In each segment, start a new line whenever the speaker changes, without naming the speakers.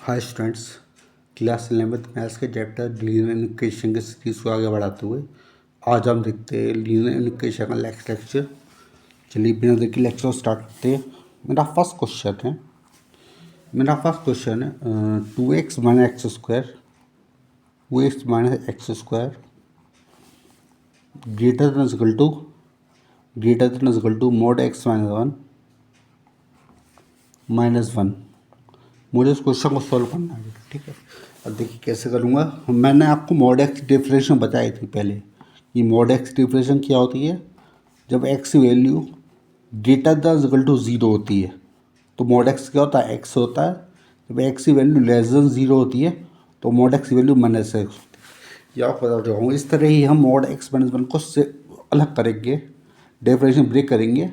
Hi students, class 11th maths के chapter linear equation के series को आगे बढ़ाते हुए आज हम देखते हैं लीनियर इक्वेशन का नेक्स्ट लेक्चर। चलिए बिना देखे लेक्चर स्टार्ट करते हैं। मेरा फर्स्ट क्वेश्चन है 2x minus x square greater than equal to mod x minus one. मुझे इस क्वेश्चन को सॉल्व करना है, ठीक है। अब देखिए कैसे करूँगा। मैंने आपको मॉड एक्स डिफरेंशिएशन बताई थी पहले कि मॉड एक्स डिफरेंशिएशन क्या होती है। जब एक्स की value greater than equal to zero होती है तो मॉड एक्स क्या होता है, एक्स होता है। जब एक्स की वैल्यू लेस देन ज़ीरो होती है तो मॉड एक्स की वैल्यू माइनस एक्स होती है। या बता रहा हूँ, इस तरह ही हम मॉड एक्स माइनस वन को से अलग करेंगे, डिफरेंशिएशन ब्रेक करेंगे।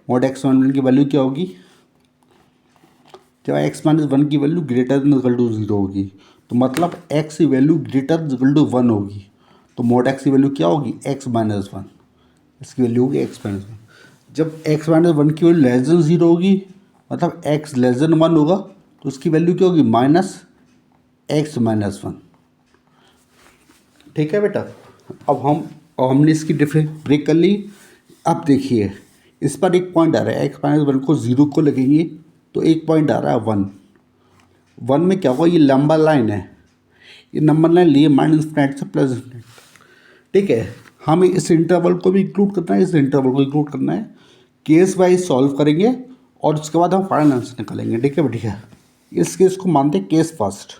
मॉड एक्स माइनस वन की वैल्यू क्या होगी, जब एक्स माइनस वन की value greater than equal to zero होगी तो मतलब एक्स की value greater than equal to one होगी तो मोड एक्स की वैल्यू क्या होगी, एक्स माइनस वन। इसकी वैल्यू होगी एक्स माइनस वन। जब एक्स माइनस वन की वैल्यू लेस देन ज़ीरो होगी मतलब एक्स लेस देन वन होगा तो उसकी वैल्यू क्या होगी, माइनस एक्स माइनस वन। ठीक है बेटा। अब हमने इसकी डिफरेंस ब्रेक कर ली। अब देखिए इस पर एक पॉइंट आ रहा है, एक्स माइनस वन को ज़ीरो को लगेंगे तो एक पॉइंट आ रहा है वन में क्या होगा, ये लंबा लाइन है, ये नंबर लाइन लिए माइनस इन्फिनिटी से प्लस इन्फिनिटी। ठीक है, हमें इस इंटरवल को भी इंक्लूड करना है, इस इंटरवल को इंक्लूड करना है। केस वाइज सॉल्व करेंगे और उसके बाद हम फाइनल आंसर निकालेंगे। ठीक है बेटा। इस केस को मानते हैं केस फर्स्ट,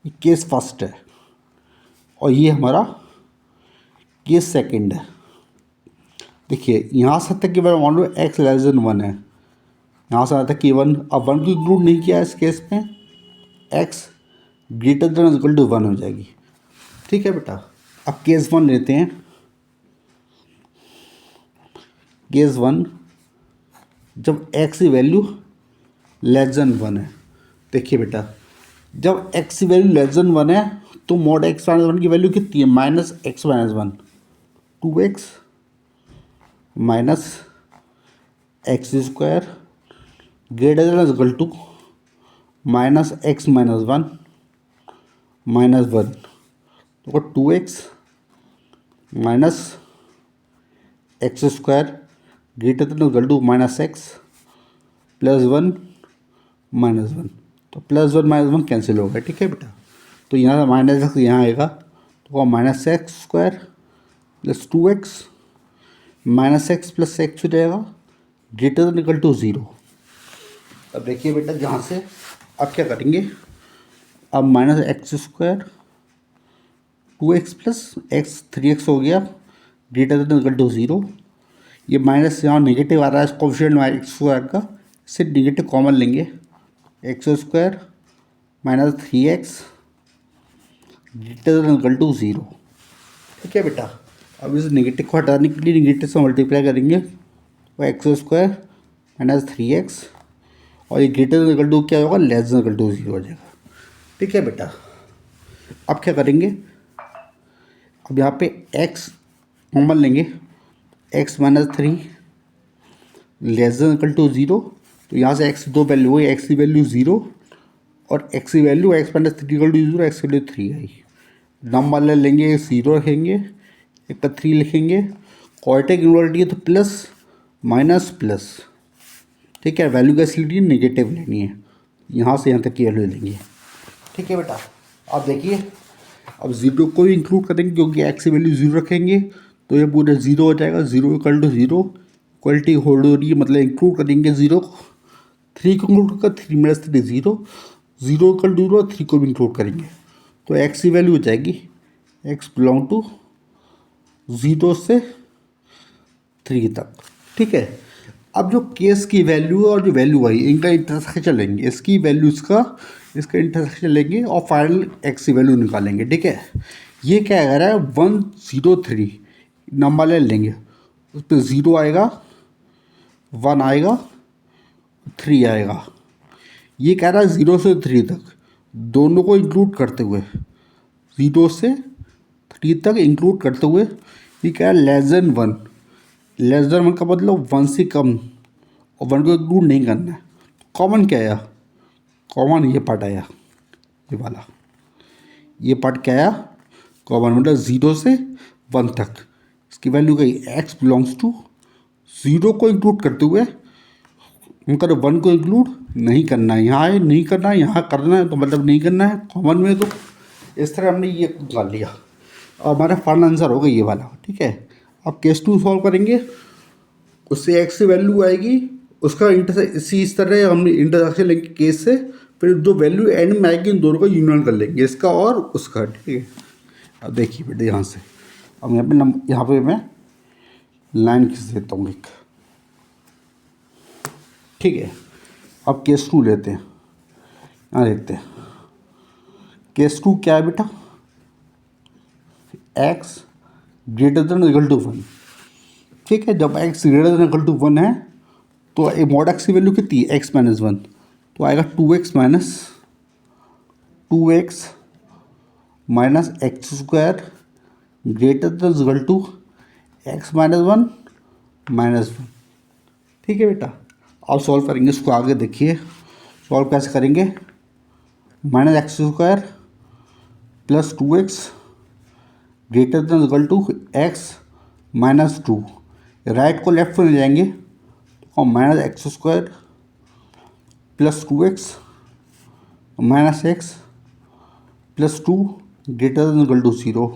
ये केस फर्स्ट है और ये हमारा केस सेकंड है। देखिए यहाँ से तक कि मान लो एक्स लेस देन वन है, यहाँ से आता है कि वन। अब वन को इंक्लूड नहीं किया इस केस में, x greater than equal to one हो जाएगी। ठीक है बेटा। अब केस वन लेते हैं। केस वन, जब एक्स की वैल्यू लेस देन वन है। देखिए बेटा, जब एक्स की वैल्यू लेस देन वन है तो मॉड एक्स माइनस वन की वैल्यू कितनी है, minus x minus one. 2x minus x square greater than equal to minus x minus one minus one. तो 2x minus x square greater than equal to minus x plus one minus one. तो plus one minus one cancel होगा। ठीक है बेटा। तो यहाँ minus x यहाँ आएगा तो minus x square plus 2x minus x plus x हो जाएगा greater than equal to zero. अब देखिए बेटा, जहाँ से अब क्या करेंगे, अब minus x square 2x plus x 3x हो गया greater than equal to zero. ये माइनस यहाँ नेगेटिव आ रहा है कोएफिशिएंट में एक्स स्क्वायर का, इससे नेगेटिव कॉमन लेंगे, x square minus 3x greater than equal to zero. ठीक है बेटा। अब इस नेगेटिव को हटाने के लिए नेगेटिव से मल्टीप्लाई करेंगे तो एक्स स्क्वायर माइनस 3x और ये ग्रेटर देन इक्वल टू क्या होगा, less than equal to zero हो जाएगा। ठीक है बेटा। अब क्या करेंगे, अब यहाँ पे x कॉमन लेंगे, x minus three less than equal to zero. तो यहाँ से x दो वैल्यू हुई, x की वैल्यू ज़ीरो और x की value x minus three equal to zero, x की वैल्यू थ्री आई। नंबर ले लेंगे, ज़ीरो रखेंगे, एक पर थ्री लिखेंगे। क्वाड्रेटिक इनवर्टिटी है तो प्लस माइनस प्लस। ठीक है, वैल्यू कैसे लेनी है, नेगेटिव लेनी है, यहाँ से यहाँ तक की वैल्यू लेंगे। ठीक है बेटा। अब देखिए, अब ज़ीरो को भी इंक्लूड करेंगे क्योंकि एक्स की वैल्यू ज़ीरो रखेंगे तो ये पूरा ज़ीरो हो जाएगा। Zero equal to zero, equality hold हो रही है मतलब इंक्लूड करेंगे ज़ीरो को। थ्री को इंक्लूड कर, three minus three zero, zero equal to zero, three को भी इंक्लूड करेंगे तो एक्स की वैल्यू हो जाएगी एक्स बिलोंग टू ज़ीरो से थ्री तक। ठीक है। अब जो केस की वैल्यू और जो वैल्यू आई इनका इंटरसेक्शन लेंगे, इसकी वैल्यू इसका इंटरसेक्शन लेंगे और फाइनल एक्स की वैल्यू निकालेंगे। ठीक है। ये क्या कह रहा है, 103 नंबर ले लेंगे, उस पर ज़ीरो आएगा, वन आएगा, थ्री आएगा। ये कह रहा है ज़ीरो से थ्री तक दोनों को इंक्लूड करते हुए, ज़ीरो से थ्री तक इंक्लूड करते हुए ये कह रहा है less than one. Less than one का मतलब वन से कम और वन को इंक्लूड नहीं करना है। कॉमन क्या आया, कॉमन ये पार्ट आया, ये वाला, ये पार्ट क्या आया कॉमन, मतलब 0 से 1 तक। इसकी वैल्यू गई x बिलोंग्स टू 0 को इंक्लूड करते हुए, मतलब 1 को इंक्लूड नहीं करना है, यहाँ नहीं करना है, यहाँ करना है, तो मतलब नहीं करना है कॉमन में। तो इस तरह हमने ये निकाल लिया, और हमारा फाइनल आंसर होगा ये वाला। ठीक है, अब केस 2 सॉल्व करेंगे, उससे x की वैल्यू आएगी, उसका इस तरह हम इंटरसेक्शन लेंगे केस से, फिर जो वैल्यू एंड में आएगी इन दोनों का यूनियन कर लेंगे, इसका और उसका। ठीक है, अब देखिए बेटे यहाँ से, अब यहाँ पे मैं लाइन खींच देता हूँ एक। ठीक है, अब केस 2 लेते हैं, यहाँ देखते हैं केस 2 क्या है बेटा, x greater than equal to 1। ठीक है, जब x greater than equal to 1 है तो ए मॉड x की वैल्यू कितनी है, x माइनस 1, तो आएगा 2x minus x square greater than equal to x minus 1 minus 1। ठीक है बेटा, अब सॉल्व करेंगे इसको, आगे देखिए सॉल्व कैसे करेंगे। Minus x square plus 2x greater than equal to x minus 2, right को लेफ्ट में ले जाएंगे और minus x square plus 2x minus x plus 2 greater than equal to 0,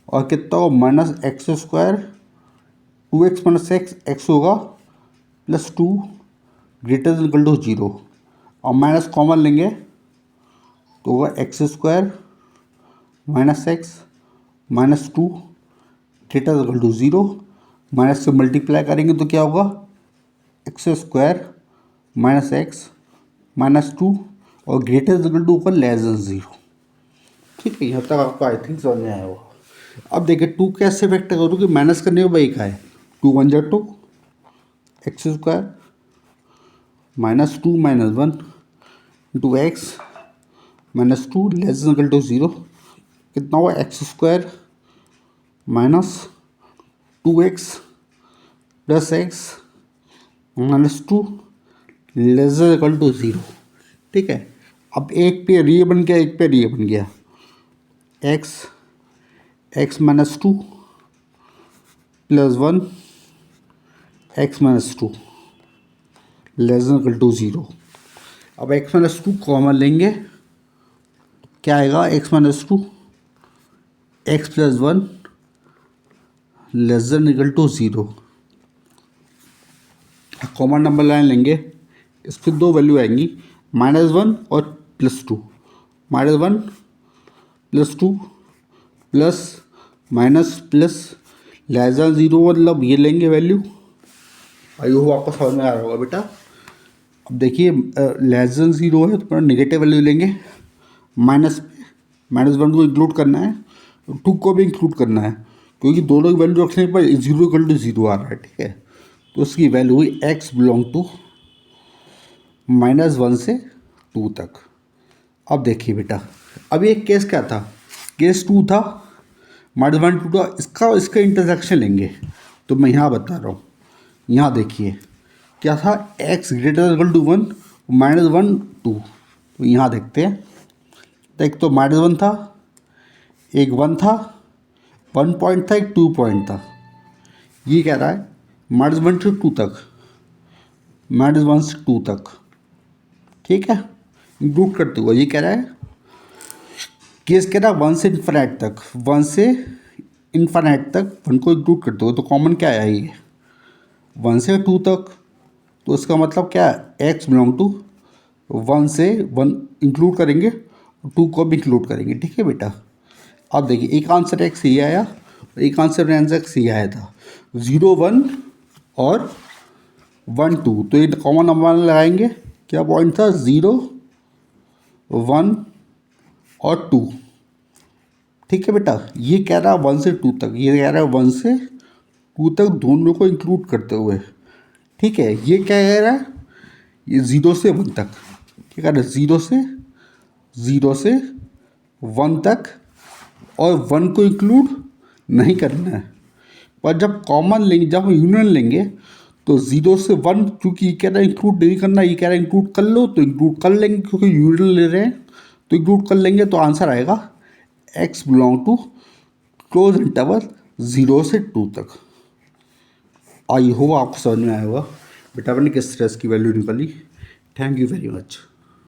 और कितना हो minus x square 2x minus x होगा plus 2 greater than equal to 0, और माइनस कॉमन लेंगे तो होगा x square minus x minus 2 greater than equal to 0, minus से multiply करेंगे तो क्या होगा x square minus x minus 2 और ग्रेटर देन इक्वल टू ऊपर लेस देन 0। ठीक है, यहाँ तक आपको आई थिंक समझ में आया होगा। अब देखिए 2 कैसे फैक्टर करूँ कि माइनस करने का भाई का है, 2 1 जा 2 x square minus 2 minus 1 into x minus 2 less than equal to 0, कितना हुआ x square minus 2x plus x minus 2 less than equal to 0। ठीक है, अब एक पेयर ये बन गया, एक पेयर ये बन गया, x minus 2 plus 1 x minus 2 less than equal to 0। अब एक्स माइनस 2 कॉमन लेंगे, क्या आएगा x minus 2 x plus 1 less than equal to 0। Common number line लेंगे, इसकी दो वैल्यू आएंगी माइनस 1 और plus 2, minus 1 plus 2 plus minus plus less than 0, मतलब ये लेंगे वैल्यू। आई होप आपको समझ में आ रहा होगा बेटा। अब देखिए लेस देन 0 है तो नेगेटिव वैल्यू लेंगे, माइनस 1 को इंक्लूड करना है, 2 को भी इंक्लूड करना है, क्योंकि दोनों की वैल्यू रखने पर 0 इक्वल टू 0 आ रहा है। ठीक है, तो उसकी वैल्यू हुई x बिलोंग टू माइनस 1 से 2 तक। अब देखिए बेटा, अब ये केस क्या था, केस 2 था, माइनस 1 2 था, इसका इंटरसेक्शन लेंगे। तो मैं यहाँ बता रहा हूँ, यहाँ देखिए क्या था, x greater equal to 1 minus 1 2। तो यहाँ देखते हैं, तो एक तो माइनस 1 था, एक 1 था, 1 पॉइंट था, एक 2 पॉइंट था। ये कह रहा है माइनस 1 से 2 तक, माइनस 1 से 2 तक। ठीक है, इंक्लूड करते हुए ये कह रहा है, केस कह रहा है 1 से इन्फिनिट तक, 1 से इन्फिनिट तक 1 को इंक्लूड करते हुए। तो कॉमन क्या है ये 1 से 2 तक, तो इसका मतलब क्या है x बिलोंग टू 1 से 1 इंक्लूड करेंगे, 2 को भी इंक्लूड करेंगे। ठीक है बेटा, अब देखिए एक आंसर x ये आया और एक आंसर x ये आया था, 0 1 और 1 2। तो ये कॉमन नंबर लगाएंगे, क्या पॉइंट था 0 1 और 2। ठीक है बेटा, ये कह रहा है 1 से 2 तक, ये कह रहा है 1 से 2 तक दोनों को इंक्लूड करते हुए। ठीक है, ये क्या कह रहा है, ये 0 से 1 तक, क्या कह रहा है 0 से 1 तक, और 1 को इंक्लूड नहीं करना है। पर जब कॉमन लेंगे, जब यूनियन लेंगे तो 0 से 1, क्योंकि ये कह रहा है इंक्लूड नहीं करना, ये कह रहा है इंक्लूड कर लो, तो इंक्लूड कर लेंगे क्योंकि यूनिट ले रहे हैं, तो इंक्लूड कर लेंगे। तो आंसर आएगा x belong to close interval 0 से 2 तक। आई होप आपको समझ में आया होगा बेटा, आपने किस तरह की वैल्यू निकाली। Thank you very much.